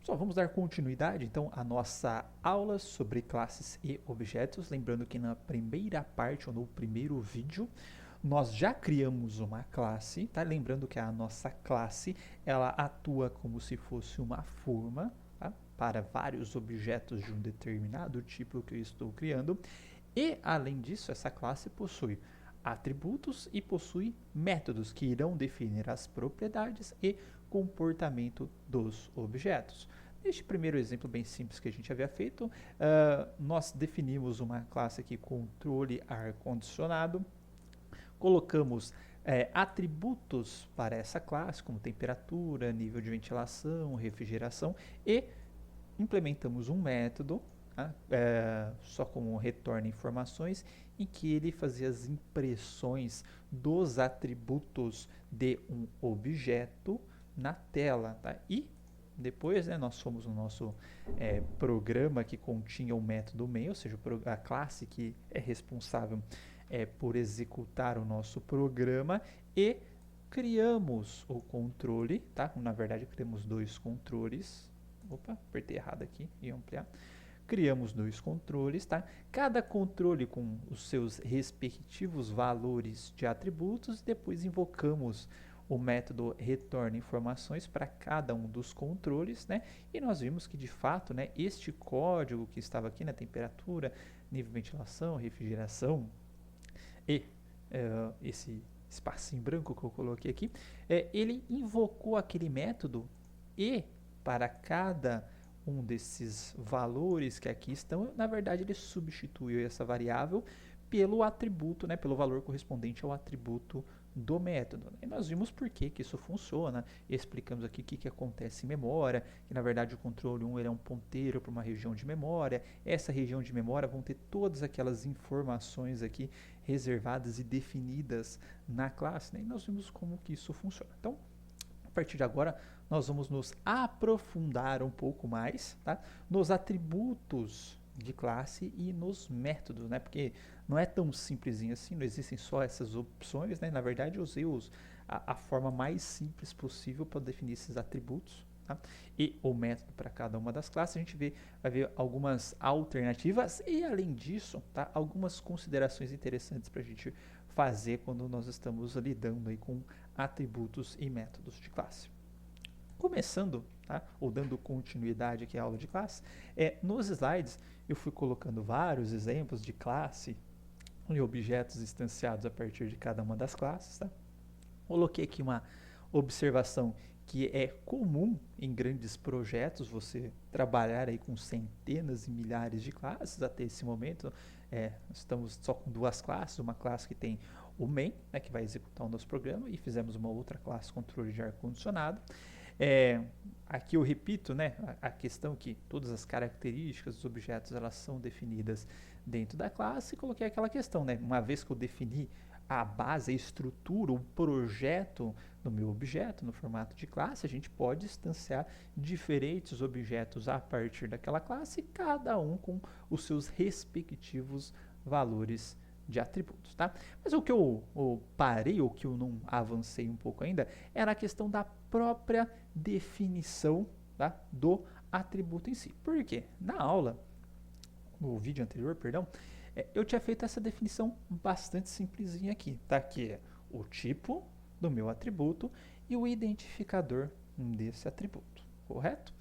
Só vamos dar continuidade então à nossa aula sobre classes e objetos. Lembrando que na primeira parte ou no primeiro vídeo nós já criamos uma classe, tá? Lembrando que a nossa classe ela atua como se fosse uma forma, tá? Para vários objetos de um determinado tipo que eu estou criando. E além disso, essa classe possui atributos e possui métodos que irão definir as propriedades e comportamento dos objetos. Neste primeiro exemplo bem simples que a gente havia feito, nós definimos uma classe aqui, controle ar-condicionado, colocamos atributos para essa classe, como temperatura, nível de ventilação, refrigeração, e implementamos um método, só como retorna informações, em que ele fazia as impressões dos atributos de um objeto na tela. Tá? E depois, nós fomos no nosso programa que continha o método main, ou seja, a classe que é responsável por executar o nosso programa, e criamos o controle, tá? Na verdade, criamos dois controles. Opa, apertei errado aqui e ampliar. Criamos dois controles, tá? Cada controle com os seus respectivos valores de atributos, e depois invocamos o método retorna informações para cada um dos controles, né? E nós vimos que de fato, né, este código que estava aqui na temperatura, nível de ventilação, refrigeração e esse espacinho branco que eu coloquei aqui, ele invocou aquele método e para cada um desses valores que aqui estão, na verdade ele substituiu essa variável pelo atributo, né, pelo valor correspondente ao atributo do método. E nós vimos por que isso funciona, explicamos aqui o que acontece em memória, que na verdade o controle 1 ele é um ponteiro para uma região de memória, essa região de memória vão ter todas aquelas informações aqui reservadas e definidas na classe, né, e nós vimos como que isso funciona. Então, a partir de agora, nós vamos nos aprofundar um pouco mais, tá? Nos atributos de classe e nos métodos, né? Porque não é tão simplesinho assim, não existem só essas opções, né? Na verdade, eu usei a forma mais simples possível para definir esses atributos, tá? E o método para cada uma das classes. A gente vai ver algumas alternativas e, além disso, tá? Algumas considerações interessantes para a gente fazer quando nós estamos lidando aí com atributos e métodos de classe. Começando, tá? Ou dando continuidade aqui à aula de classe, nos slides eu fui colocando vários exemplos de classe e objetos instanciados a partir de cada uma das classes. Tá? Coloquei aqui uma observação que é comum em grandes projetos, você trabalhar aí com centenas e milhares de classes até esse momento. Estamos só com duas classes, uma classe que tem o main, né, que vai executar o nosso programa, e fizemos uma outra classe, controle de ar-condicionado. Aqui eu repito, né, a questão que todas as características dos objetos elas são definidas dentro da classe, e coloquei aquela questão, né, uma vez que eu defini a base, a estrutura, o projeto do meu objeto no formato de classe, a gente pode instanciar diferentes objetos a partir daquela classe, cada um com os seus respectivos valores de atributos, tá? Mas o que eu parei, ou que eu não avancei um pouco ainda, era a questão da própria definição, tá, do atributo em si. Por quê? Na aula, no vídeo anterior, perdão, eu tinha feito essa definição bastante simplesinha aqui, tá? Que é o tipo do meu atributo e o identificador desse atributo, correto?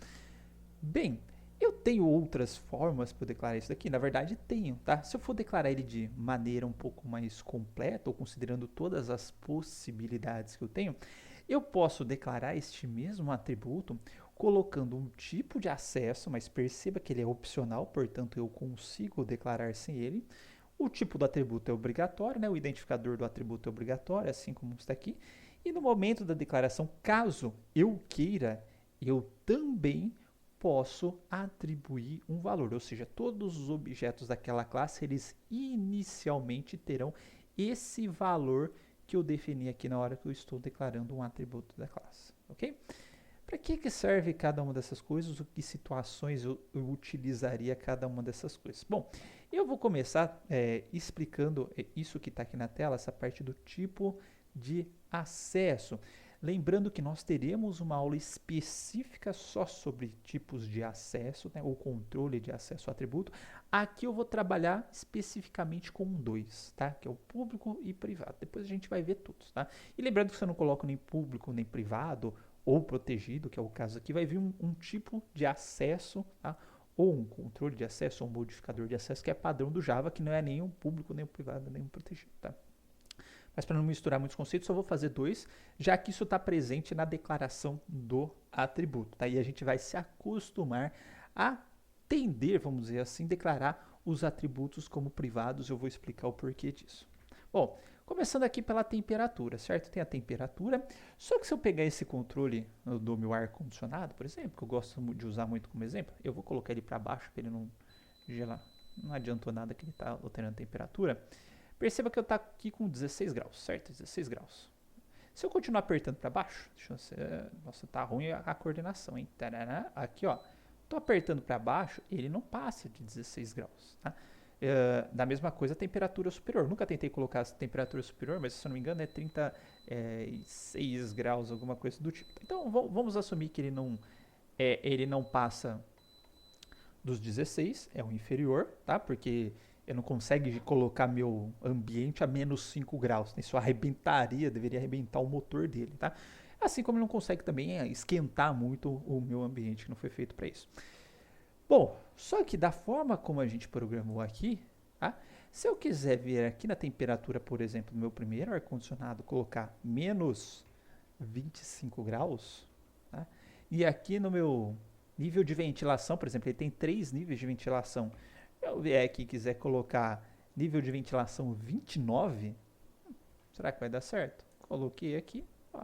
Bem, eu tenho outras formas para declarar isso daqui? Na verdade, tenho, tá? Se eu for declarar ele de maneira um pouco mais completa, ou considerando todas as possibilidades que eu tenho, eu posso declarar este mesmo atributo colocando um tipo de acesso, mas perceba que ele é opcional, portanto eu consigo declarar sem ele. O tipo do atributo é obrigatório, né? O identificador do atributo é obrigatório, assim como está aqui. E no momento da declaração, caso eu queira, eu também posso atribuir um valor, ou seja, todos os objetos daquela classe, eles inicialmente terão esse valor que eu defini aqui na hora que eu estou declarando um atributo da classe, ok? Para que serve cada uma dessas coisas? O que situações eu utilizaria cada uma dessas coisas? Bom, eu vou começar explicando isso que está aqui na tela, essa parte do tipo de acesso. Lembrando que nós teremos uma aula específica só sobre tipos de acesso, né, ou controle de acesso ao atributo. Aqui eu vou trabalhar especificamente com dois, tá? Que é o público e privado. Depois a gente vai ver todos, tá? E lembrando que você não coloca nem público nem privado ou protegido, que é o caso aqui, vai vir um tipo de acesso, tá? Ou um controle de acesso ou um modificador de acesso que é padrão do Java, que não é nem um público, nem um privado, nem um protegido, tá? Mas para não misturar muitos conceitos, só vou fazer dois, já que isso está presente na declaração do atributo. Tá? E a gente vai se acostumar a tender, vamos dizer assim, declarar os atributos como privados. Eu vou explicar o porquê disso. Bom, começando aqui pela temperatura, certo? Tem a temperatura, só que se eu pegar esse controle do meu ar-condicionado, por exemplo, que eu gosto de usar muito como exemplo, eu vou colocar ele para baixo para ele não gelar. Não adiantou nada que ele está alterando a temperatura. Perceba que eu estou aqui com 16 graus, certo? 16 graus. Se eu continuar apertando para baixo, deixa eu ver, nossa, tá ruim a coordenação, hein? Tarará, aqui, ó. Tô apertando para baixo, ele não passa de 16 graus, tá? Da mesma coisa a temperatura superior. Nunca tentei colocar a temperatura superior, mas se eu não me engano é 36 graus, alguma coisa do tipo. Então vamos assumir que ele não passa dos 16, é o inferior, tá? Porque eu não consigo colocar meu ambiente a menos 5 graus. Isso arrebentaria, deveria arrebentar o motor dele, tá? Assim como ele não consegue também esquentar muito o meu ambiente, que não foi feito para isso. Bom, só que da forma como a gente programou aqui, tá? Se eu quiser ver aqui na temperatura, por exemplo, do meu primeiro ar-condicionado, colocar menos 25 graus, tá? E aqui no meu nível de ventilação, por exemplo, ele tem 3 níveis de ventilação. Eu vier aqui e quiser colocar nível de ventilação 29, será que vai dar certo? Coloquei aqui, ó,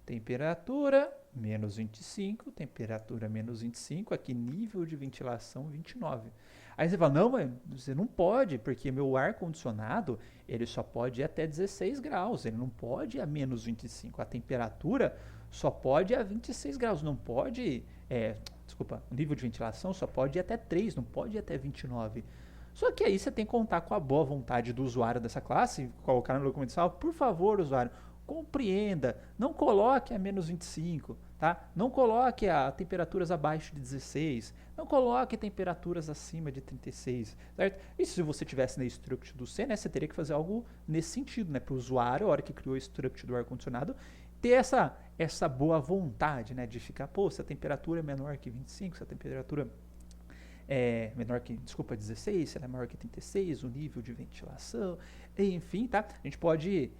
temperatura menos 25, temperatura menos 25, aqui nível de ventilação 29. Aí você fala, não, mas você não pode, porque meu ar-condicionado, ele só pode ir até 16 graus, ele não pode ir a menos 25. A temperatura só pode ir a 26 graus, não pode, desculpa, o nível de ventilação só pode ir até 3, não pode ir até 29. Só que aí você tem que contar com a boa vontade do usuário dessa classe, colocar no documento salvo, por favor, usuário, compreenda, não coloque a menos 25, tá? Não coloque a temperaturas abaixo de 16, não coloque temperaturas acima de 36, certo? E se você tivesse na struct do C, né, você teria que fazer algo nesse sentido, né, para o usuário, a hora que criou a struct do ar-condicionado, ter essa boa vontade, né, de ficar, pô, se a temperatura é menor que 25, se a temperatura é menor que, 16, se ela é maior que 36, o nível de ventilação, enfim, tá? A gente pode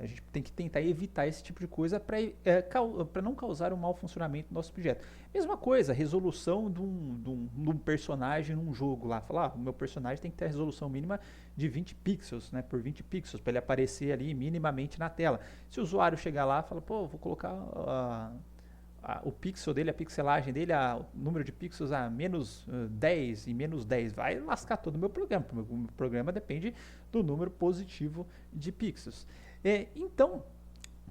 a gente tem que tentar evitar esse tipo de coisa para não causar um mau funcionamento do nosso objeto. Mesma coisa, resolução de um personagem num jogo lá. Falar, o meu personagem tem que ter a resolução mínima de 20 pixels, né, por 20 pixels, para ele aparecer ali minimamente na tela. Se o usuário chegar lá e falar, pô, vou colocar o pixel dele, a pixelagem dele, o número de pixels a menos 10 e menos 10, vai lascar todo o meu programa. O meu programa depende do número positivo de pixels. Então,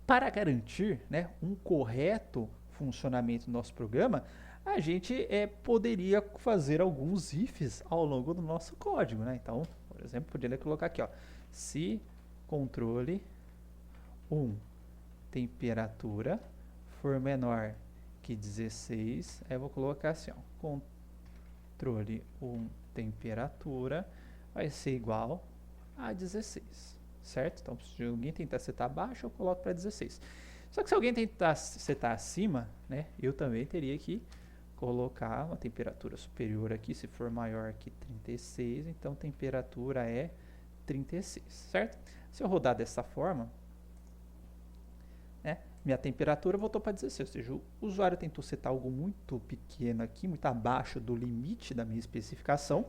para garantir, né, um correto funcionamento do nosso programa, a gente poderia fazer alguns ifs ao longo do nosso código. Né? Então, por exemplo, poderia colocar aqui, ó, se controle 1 temperatura for menor que 16, aí eu vou colocar assim, ó, controle 1 temperatura vai ser igual a 16, certo? Então, se alguém tentar setar abaixo, eu coloco para 16. Só que se alguém tentar setar acima, né, eu também teria que colocar uma temperatura superior aqui, se for maior que 36, então temperatura é 36, certo? Se eu rodar dessa forma, né, minha temperatura voltou para 16, ou seja, o usuário tentou setar algo muito pequeno aqui, muito abaixo do limite da minha especificação,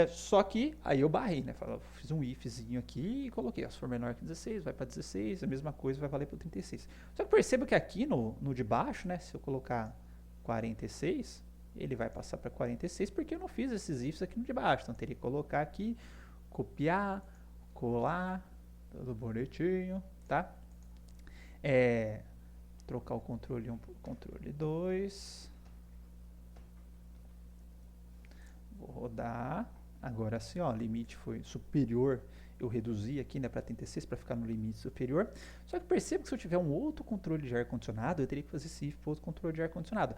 só que aí eu barrei, né, fiz um ifzinho aqui e coloquei, se for menor que 16, vai para 16, a mesma coisa vai valer para 36. Só que perceba que aqui no de baixo, né, se eu colocar 46, ele vai passar para 46 porque eu não fiz esses ifs aqui no de baixo, então teria que colocar aqui, copiar, colar, tudo bonitinho, tá? Trocar o controle 1 por controle 2. Vou rodar. Agora sim, ó, limite foi superior. Eu reduzi aqui, né, para 36 para ficar no limite superior. Só que perceba que se eu tiver um outro controle de ar-condicionado, eu teria que fazer esse if para outro controle de ar-condicionado.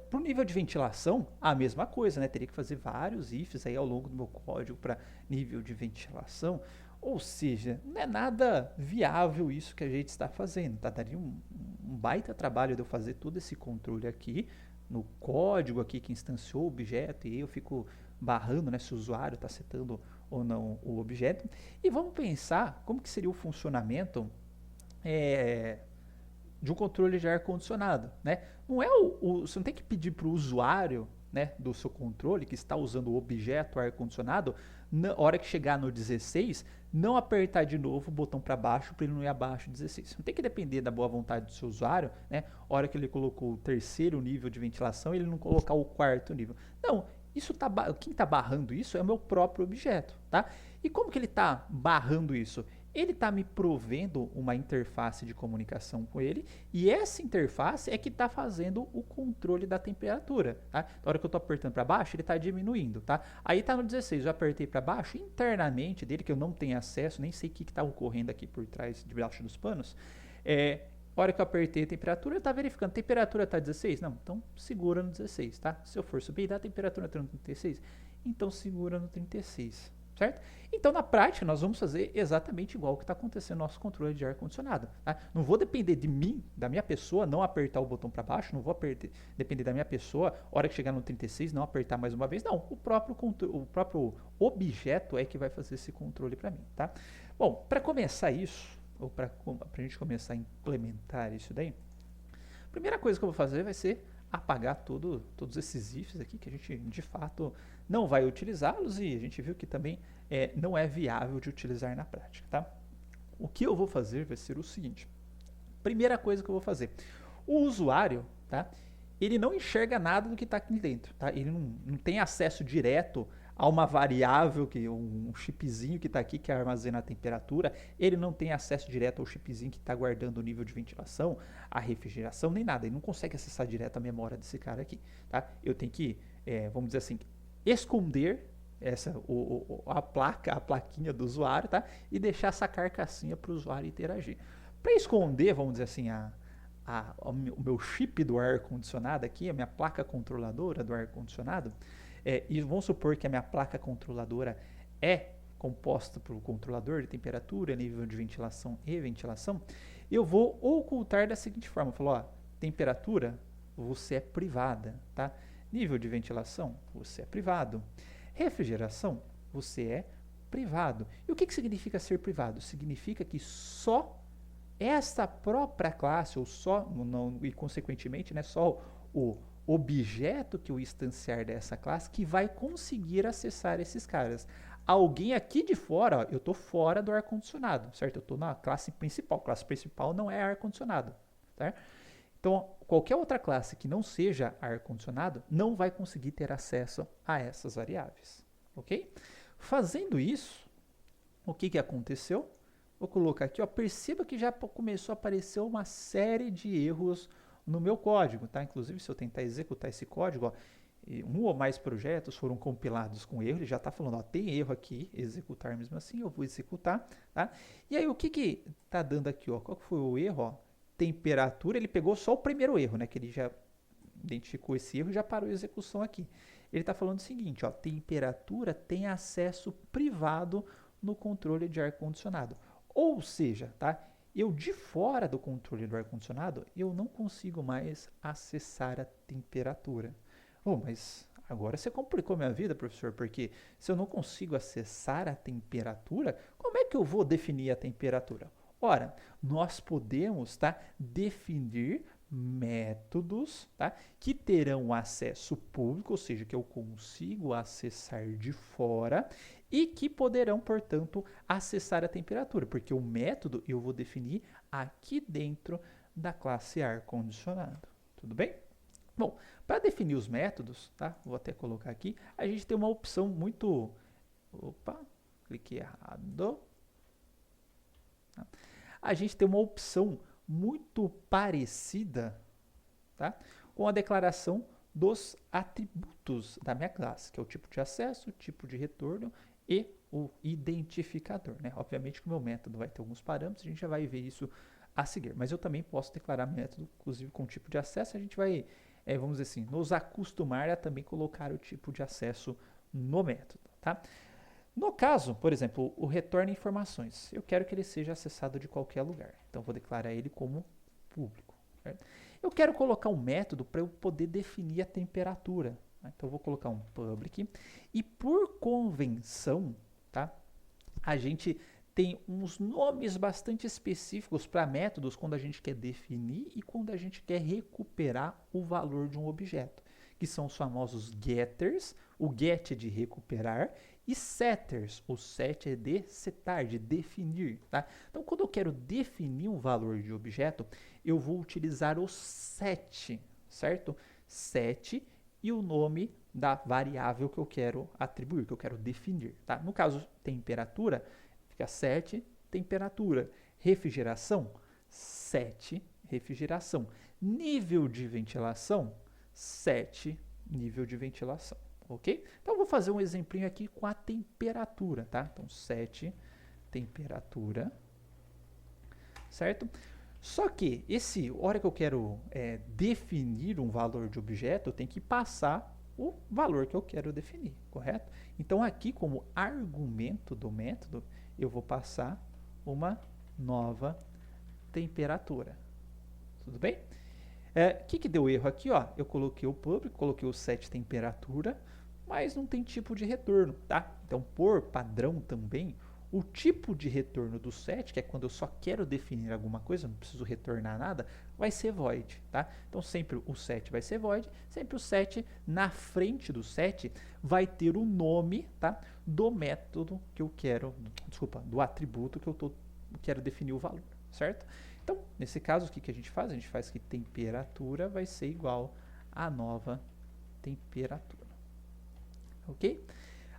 Para o nível de ventilação, a mesma coisa, né? Teria que fazer vários ifs aí ao longo do meu código para nível de ventilação. Ou seja, não é nada viável isso que a gente está fazendo, tá? Daria um baita trabalho de eu fazer todo esse controle aqui, no código aqui que instanciou o objeto, e eu fico barrando, né, se o usuário está setando ou não o objeto. E vamos pensar como que seria o funcionamento de um controle de ar-condicionado, né? Não é você não tem que pedir para o usuário, né, do seu controle que está usando o objeto ar-condicionado, na hora que chegar no 16, não apertar de novo o botão para baixo para ele não ir abaixo do 16. Não tem que depender da boa vontade do seu usuário, né? A hora que ele colocou o terceiro nível de ventilação, ele não colocar o quarto nível. Não, quem está barrando isso é o meu próprio objeto, tá? E como que ele está barrando isso? Ele está me provendo uma interface de comunicação com ele, e essa interface é que está fazendo o controle da temperatura, tá? Na hora que eu estou apertando para baixo, ele está diminuindo, tá? Aí está no 16, eu apertei para baixo, internamente dele, que eu não tenho acesso, nem sei o que está ocorrendo aqui por trás, debaixo dos panos, na hora que eu apertei a temperatura, está verificando, a temperatura está 16? Não, então segura no 16, tá? Se eu for subir, dá a temperatura no 36? Então segura no 36. Certo? Então, na prática, nós vamos fazer exatamente igual o que está acontecendo no nosso controle de ar-condicionado. Tá? Não vou depender de mim, da minha pessoa, não apertar o botão para baixo, não vou depender da minha pessoa, a hora que chegar no 36, não apertar mais uma vez. Não, o próprio objeto é que vai fazer esse controle para mim. Tá? Bom, para começar isso, ou para a gente começar a implementar isso daí, a primeira coisa que eu vou fazer vai ser apagar todos esses ifs aqui, que a gente de fato não vai utilizá-los, e a gente viu que também não é viável de utilizar na prática, tá? O que eu vou fazer vai ser o seguinte: primeira coisa que eu vou fazer, o usuário, tá? Ele não enxerga nada do que está aqui dentro, tá? Ele não tem acesso direto a uma variável, um chipzinho que está aqui que armazena a temperatura. Ele não tem acesso direto ao chipzinho que está guardando o nível de ventilação, a refrigeração, nem nada. Ele não consegue acessar direto a memória desse cara aqui, tá? Eu tenho que, vamos dizer assim, esconder a plaquinha do usuário, tá? E deixar essa carcassinha para o usuário interagir. Para esconder, vamos dizer assim, o meu chip do ar-condicionado aqui, a minha placa controladora do ar-condicionado, e vamos supor que a minha placa controladora é composta por controlador de temperatura, nível de ventilação e ventilação, eu vou ocultar da seguinte forma: eu falo, ó, temperatura, você é privada, tá? Nível de ventilação, você é privado. Refrigeração, você é privado. E o que significa ser privado? Significa que só esta própria classe, ou só, e consequentemente, né, só o objeto que eu instanciar dessa classe que vai conseguir acessar esses caras. Alguém aqui de fora, ó, eu estou fora do ar-condicionado, certo? Eu estou na classe principal. A classe principal não é ar-condicionado, tá? Então, qualquer outra classe que não seja ar-condicionado não vai conseguir ter acesso a essas variáveis, ok? Fazendo isso, o que aconteceu? Vou colocar aqui, ó, perceba que já começou a aparecer uma série de erros no meu código, tá? Inclusive, se eu tentar executar esse código, ó, um ou mais projetos foram compilados com erro, ele já está falando, ó, tem erro aqui, executar mesmo assim, eu vou executar, tá? E aí, o que está dando aqui, ó? Qual que foi o erro, ó? Temperatura, ele pegou só o primeiro erro, né? Que ele já identificou esse erro e já parou a execução aqui. Ele está falando o seguinte, ó, temperatura tem acesso privado no controle de ar-condicionado. Ou seja, tá? Eu de fora do controle do ar-condicionado, eu não consigo mais acessar a temperatura. Oh, mas agora você complicou minha vida, professor, porque se eu não consigo acessar a temperatura, como é que eu vou definir a temperatura? Ora, nós podemos, tá, definir métodos, tá, que terão acesso público, ou seja, que eu consigo acessar de fora, e que poderão, portanto, acessar a temperatura, porque o método eu vou definir aqui dentro da classe ar-condicionado. Tudo bem? Bom, para definir os métodos, tá? Vou até colocar aqui, a gente tem uma opção muito... Opa, cliquei errado. A gente tem uma opção muito parecida, tá, com a declaração dos atributos da minha classe, que é o tipo de acesso, o tipo de retorno e o identificador, né? Obviamente que o meu método vai ter alguns parâmetros, a gente já vai ver isso a seguir, mas eu também posso declarar método, inclusive com tipo de acesso, a gente vai, vamos dizer assim, nos acostumar a também colocar o tipo de acesso no método, tá? No caso, por exemplo, o retorna informações, eu quero que ele seja acessado de qualquer lugar, então vou declarar ele como público, certo? Eu quero colocar um método para eu poder definir a temperatura, tá? Então eu vou colocar um public e por convenção, tá? A gente tem uns nomes bastante específicos para métodos quando a gente quer definir e quando a gente quer recuperar o valor de um objeto, que são os famosos getters, o get é de recuperar, e setters, o set é de setar, de definir, tá? Então, quando eu quero definir um valor de objeto, eu vou utilizar o set, certo? Set e o nome da variável que eu quero atribuir, que eu quero definir, tá? No caso, temperatura, fica set, temperatura. Refrigeração, set, refrigeração. Nível de ventilação, set, nível de ventilação, ok? Então, eu vou fazer um exemplinho aqui com a temperatura, tá? Então, set, temperatura, certo? Só que, hora que eu quero definir um valor de objeto, eu tenho que passar o valor que eu quero definir, correto? Então, aqui, como argumento do método, eu vou passar uma nova temperatura. Tudo bem? O que deu erro aqui? Ó? Eu coloquei o public, coloquei o set temperatura, mas não tem tipo de retorno, tá? Então, por padrão também, o tipo de retorno do set, que é quando eu só quero definir alguma coisa, não preciso retornar nada, vai ser void, tá? Então, sempre o set vai ser void, sempre o set, na frente do set, vai ter o nome, tá? Do método que eu quero, desculpa, do atributo que eu quero definir o valor, certo? Então, nesse caso, o que a gente faz? A gente faz que temperatura vai ser igual a nova temperatura, ok?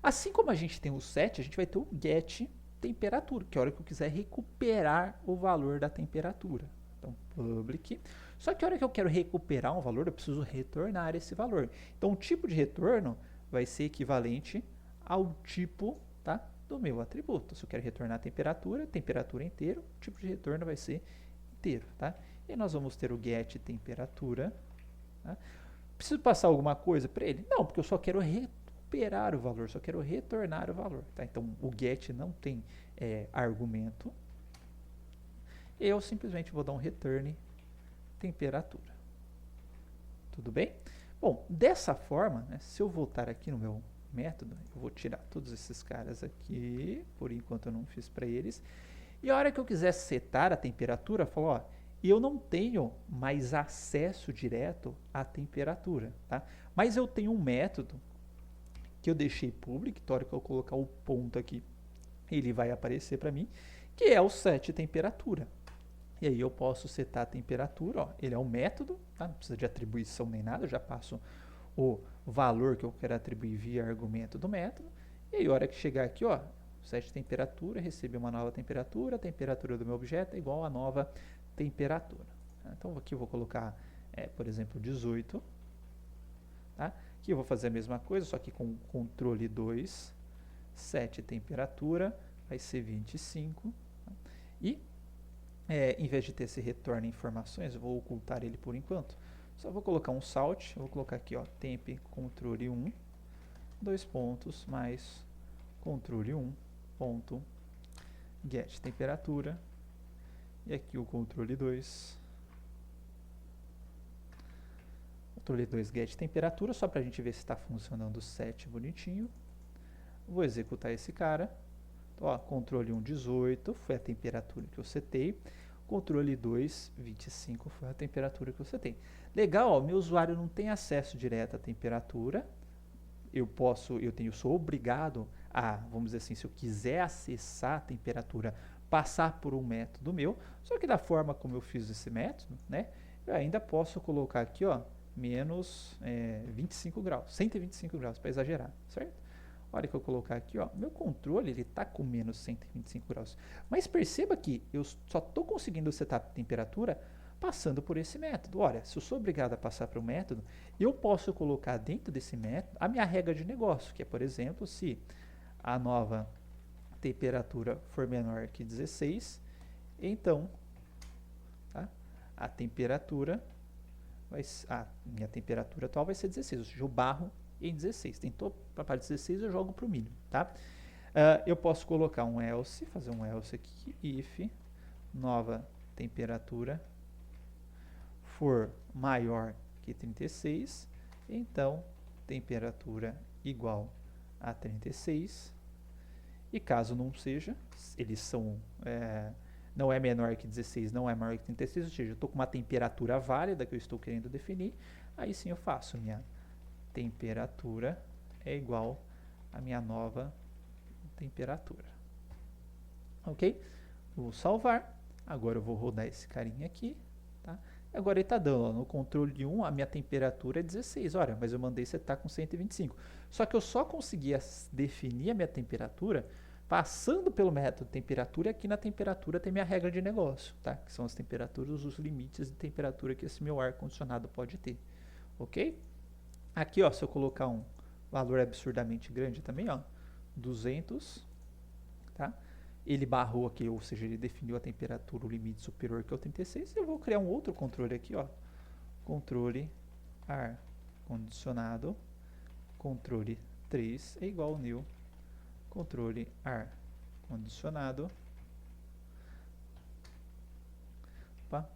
Assim como a gente tem o set, a gente vai ter o get temperatura, que é a hora que eu quiser recuperar o valor da temperatura. Então, public. Só que a hora que eu quero recuperar um valor, eu preciso retornar esse valor. Então, o tipo de retorno vai ser equivalente ao tipo, tá, do meu atributo. Se eu quero retornar a temperatura inteira, o tipo de retorno vai ser inteiro, tá? E nós vamos ter o get temperatura. Tá? Preciso passar alguma coisa para ele? Não, porque eu só quero recuperar o valor, só quero retornar o valor, tá? Então, o get não tem argumento. Eu simplesmente vou dar um return temperatura. Tudo bem? Bom, dessa forma, né, se eu voltar aqui no meu método, eu vou tirar todos esses caras aqui, por enquanto eu não fiz para eles, e a hora que eu quiser setar a temperatura, eu falo, ó, eu não tenho mais acesso direto à temperatura, tá? Mas eu tenho um método que eu deixei público, na hora que eu colocar o ponto aqui, ele vai aparecer para mim, que é o set temperatura. E aí eu posso setar a temperatura, ó, ele é um método, tá? Não precisa de atribuição nem nada, eu já passo o valor que eu quero atribuir via argumento do método, e aí a hora que chegar aqui, ó, set temperatura, receber uma nova temperatura, a temperatura do meu objeto é igual a nova temperatura. Então aqui eu vou colocar, por exemplo, 18, tá? Aqui eu vou fazer a mesma coisa, só que com controle 2, set temperatura, vai ser 25, tá? E em vez de ter esse retorno informações, eu vou ocultar ele por enquanto. Só vou colocar um salt, eu vou colocar aqui, ó, temp controle 1, 2 pontos, mais controle 1, ponto, get temperatura, e aqui o controle 2, controle 2 get temperatura, só para a gente ver se está funcionando o set bonitinho. Vou executar esse cara. Então, ó, controle 1, 18, foi a temperatura que eu setei. Controle 2, 25, foi a temperatura que eu setei. Legal, ó, meu usuário não tem acesso direto à temperatura. Sou obrigado a, vamos dizer assim, se eu quiser acessar a temperatura, passar por um método meu. Só que da forma como eu fiz esse método, né, eu ainda posso colocar aqui, ó, menos 25 graus, 125 graus, para exagerar, certo? A hora que eu colocar aqui, ó, meu controle ele está com menos 125 graus. Mas perceba que eu só estou conseguindo setar a temperatura passando por esse método. Olha, se eu sou obrigado a passar para o método, eu posso colocar dentro desse método a minha regra de negócio, que é, por exemplo, se a nova temperatura for menor que 16, então, tá, a minha temperatura atual vai ser 16, ou seja, eu barro em 16. Tentou para parte de 16, eu jogo para o mínimo, tá? Eu posso colocar um else, fazer um else aqui, if nova temperatura for maior que 36, então temperatura igual a 36, e caso não seja, eles são, não é menor que 16, não é maior que 36, ou seja, eu estou com uma temperatura válida que eu estou querendo definir, aí sim eu faço minha temperatura é igual a minha nova temperatura. Ok? Vou salvar. Agora eu vou rodar esse carinha aqui. Tá? Agora ele está dando, ó, no controle 1, a minha temperatura é 16. Olha, mas eu mandei setar com 125. Só que eu só conseguia definir a minha temperatura passando pelo método temperatura, e aqui na temperatura tem minha regra de negócio, tá? Que são as temperaturas, os limites de temperatura que esse meu ar-condicionado pode ter. Ok? Aqui, ó, se eu colocar um valor absurdamente grande também, ó, 200, tá? Ele barrou aqui, ou seja, ele definiu a temperatura, o limite superior que é o 36, eu vou criar um outro controle aqui, ó, controle ar condicionado, controle 3 é igual ao new, controle ar condicionado,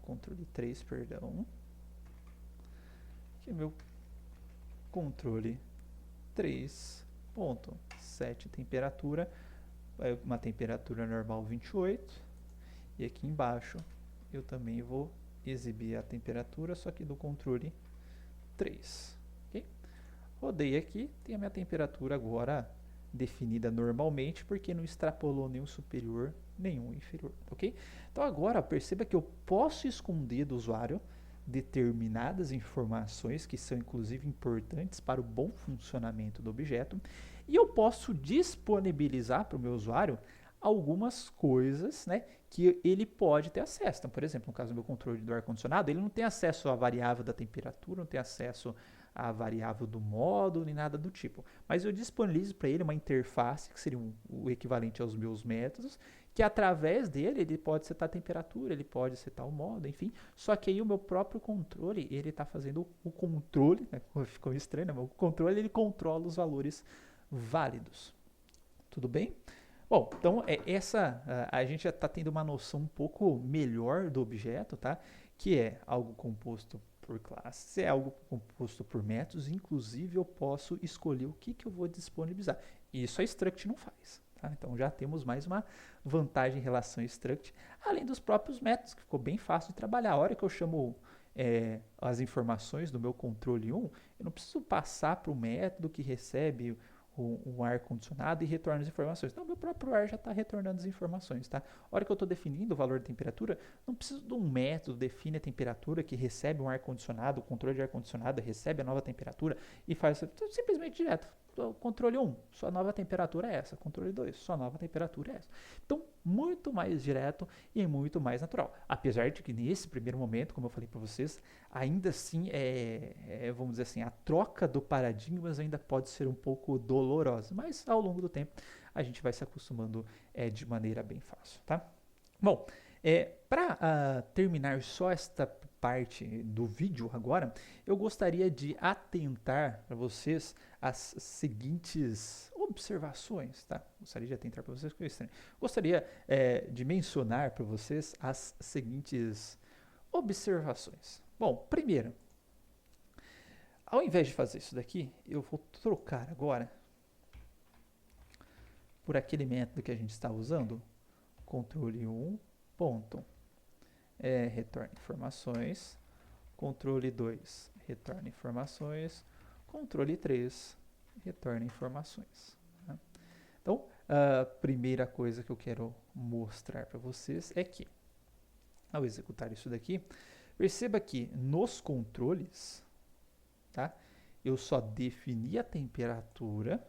controle 3, perdão, que é meu controle 3.set temperatura, uma temperatura normal 28, e aqui embaixo eu também vou exibir a temperatura, só que do controle 3. Okay? Rodei aqui, tem a minha temperatura agora definida normalmente, porque não extrapolou nenhum superior, nenhum inferior. Ok? Então agora perceba que eu posso esconder do usuário determinadas informações que são inclusive importantes para o bom funcionamento do objeto, e eu posso disponibilizar para o meu usuário algumas coisas, né, que ele pode ter acesso. Então, por exemplo, no caso do meu controle do ar-condicionado, ele não tem acesso à variável da temperatura, não tem acesso à variável do modo, nem nada do tipo. Mas eu disponibilizo para ele uma interface, que seria o equivalente aos meus métodos, que através dele ele pode setar a temperatura, ele pode setar o modo, enfim. Só que aí o meu próprio controle, ele está fazendo o controle, né, ficou estranho, né, mas o controle ele controla os valores válidos. Tudo bem? Bom, então a gente já está tendo uma noção um pouco melhor do objeto, tá? Que é algo composto por classes, é algo composto por métodos, inclusive eu posso escolher o que eu vou disponibilizar. Isso a struct não faz. Tá? Então já temos mais uma vantagem em relação a struct, além dos próprios métodos, que ficou bem fácil de trabalhar. A hora que eu chamo as informações do meu controle 1, eu não preciso passar para o método que recebe um ar-condicionado e retorna as informações. Então, meu próprio ar já está retornando as informações, tá? A hora que eu estou definindo o valor de temperatura, não preciso de um método que define a temperatura, que recebe um ar-condicionado, o controle de ar-condicionado recebe a nova temperatura e faz simplesmente direto. Controle 1, sua nova temperatura é essa. Controle 2, sua nova temperatura é essa. Então, muito mais direto e muito mais natural. Apesar de que nesse primeiro momento, como eu falei para vocês, ainda assim, vamos dizer assim, a troca do paradigmas ainda pode ser um pouco dolorosa. Mas ao longo do tempo, a gente vai se acostumando de maneira bem fácil, tá? Bom, para terminar só esta parte do vídeo agora, eu gostaria de atentar para vocês as seguintes observações, tá? Gostaria de atentar para vocês, gostaria de mencionar para vocês as seguintes observações. Bom, primeiro, ao invés de fazer isso daqui, eu vou trocar agora por aquele método que a gente está usando, controle 1, ponto, retorna informações, controle 2, retorna informações, controle 3, retorna informações. Tá? Então, a primeira coisa que eu quero mostrar para vocês é que, ao executar isso daqui, perceba que nos controles, tá, eu só defini a temperatura,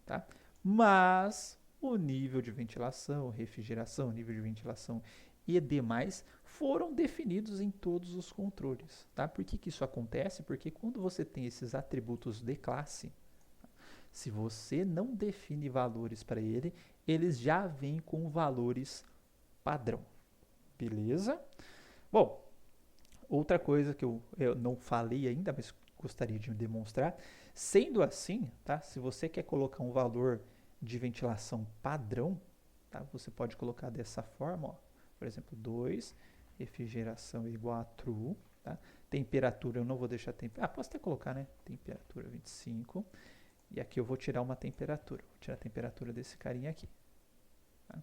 tá, mas o nível de ventilação, refrigeração, nível de ventilação e demais foram definidos em todos os controles. Tá? Por que isso acontece? Porque quando você tem esses atributos de classe, Se você não define valores para ele, eles já vêm com valores padrão. Beleza? Bom, outra coisa que eu não falei ainda, mas gostaria de demonstrar, sendo assim, tá? Se você quer colocar um valor de ventilação padrão, tá? Você pode colocar dessa forma, ó. Por exemplo, 2, refrigeração igual a true, tá? Temperatura, eu não vou deixar temperatura. Posso até colocar, né? Temperatura 25. E aqui eu vou tirar uma temperatura. Vou tirar a temperatura desse carinha aqui. Tá?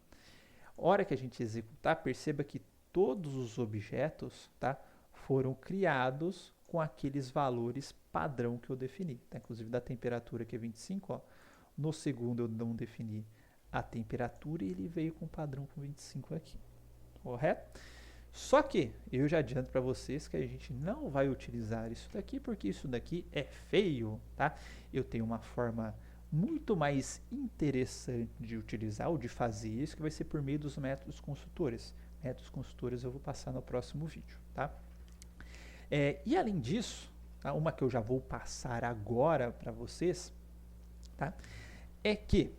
Hora que a gente executar, perceba que todos os objetos, tá, foram criados com aqueles valores padrão que eu defini. Tá? Inclusive da temperatura que é 25, ó, no segundo eu não defini a temperatura e ele veio com padrão com 25 aqui. Correto? Só que eu já adianto para vocês que a gente não vai utilizar isso daqui porque isso daqui é feio, tá? Eu tenho uma forma muito mais interessante de utilizar ou de fazer isso, que vai ser por meio dos métodos consultores. Métodos consultores eu vou passar no próximo vídeo, tá? E além disso, tá? Uma que eu já vou passar agora para vocês, tá? É que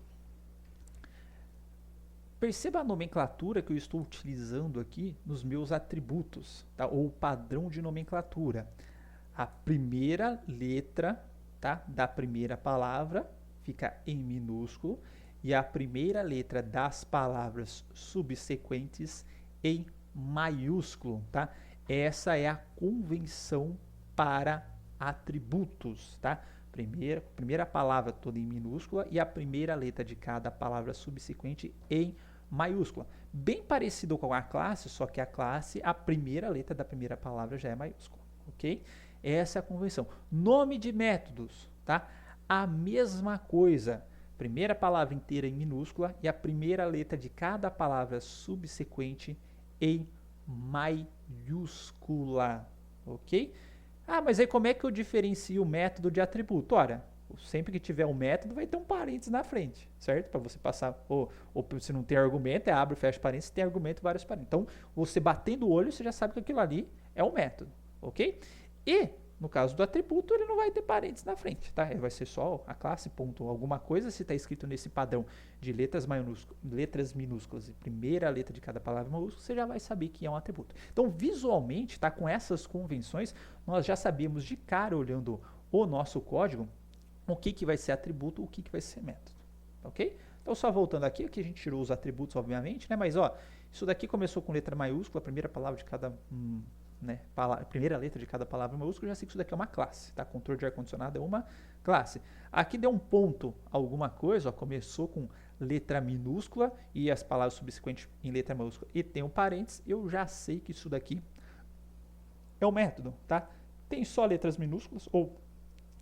perceba a nomenclatura que eu estou utilizando aqui nos meus atributos, tá? Ou padrão de nomenclatura. A primeira letra, tá, da primeira palavra fica em minúsculo e a primeira letra das palavras subsequentes em maiúsculo. Tá? Essa é a convenção para atributos. Tá? Primeira palavra toda em minúscula e a primeira letra de cada palavra subsequente em maiúscula. Bem parecido com a classe, só que a classe, a primeira letra da primeira palavra já é maiúscula, ok? Essa é a convenção. Nome de métodos, tá? A mesma coisa. Primeira palavra inteira em minúscula e a primeira letra de cada palavra subsequente em maiúscula, ok? Mas aí como é que eu diferencio o método de atributo? Ora, sempre que tiver um método vai ter um parênteses na frente, certo? Para você passar, ou se não tem argumento, abre e fecha parênteses, se tem argumento, vários parênteses. Então, você batendo o olho, você já sabe que aquilo ali é um método, ok? E, no caso do atributo, ele não vai ter parênteses na frente, tá? Ele vai ser só a classe, ponto, alguma coisa, se está escrito nesse padrão de letras minúsculas e primeira letra de cada palavra maiúscula, você já vai saber que é um atributo. Então, visualmente, tá, com essas convenções, nós já sabemos de cara, olhando o nosso código, o que vai ser atributo, o que vai ser método, ok? Então, só voltando aqui a gente tirou os atributos, obviamente, né? Mas, ó, isso daqui começou com letra maiúscula, a primeira palavra de cada... primeira letra de cada palavra maiúscula, eu já sei que isso daqui é uma classe, tá? Controle de ar-condicionado é uma classe. Aqui deu um ponto alguma coisa, ó, começou com letra minúscula e as palavras subsequentes em letra maiúscula e tem um parênteses, eu já sei que isso daqui é um método, tá? Tem só letras minúsculas ou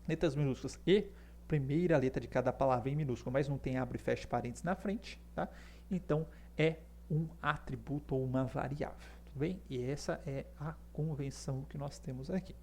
letras minúsculas e primeira letra de cada palavra em minúsculo, mas não tem abre e fecha parênteses na frente, tá? Então é um atributo ou uma variável. Bem, e essa é a convenção que nós temos aqui,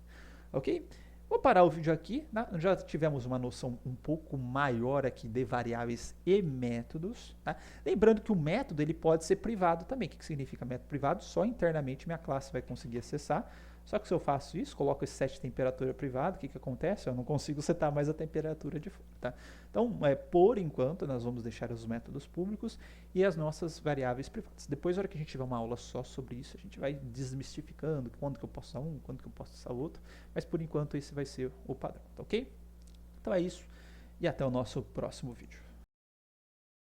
ok? Vou parar o vídeo aqui, né? Já tivemos uma noção um pouco maior aqui de variáveis e métodos, tá? Lembrando que o método ele pode ser privado também. O que significa método privado? Só internamente minha classe vai conseguir acessar. Só que se eu faço isso, coloco esse set de temperatura privado, o que acontece? Eu não consigo setar mais a temperatura de fora, tá? Então, por enquanto, nós vamos deixar os métodos públicos e as nossas variáveis privadas. Depois, na hora que a gente tiver uma aula só sobre isso, a gente vai desmistificando quando que eu posso usar um, quando que eu posso usar outro, mas por enquanto esse vai ser o padrão, tá ok? Então é isso e até o nosso próximo vídeo.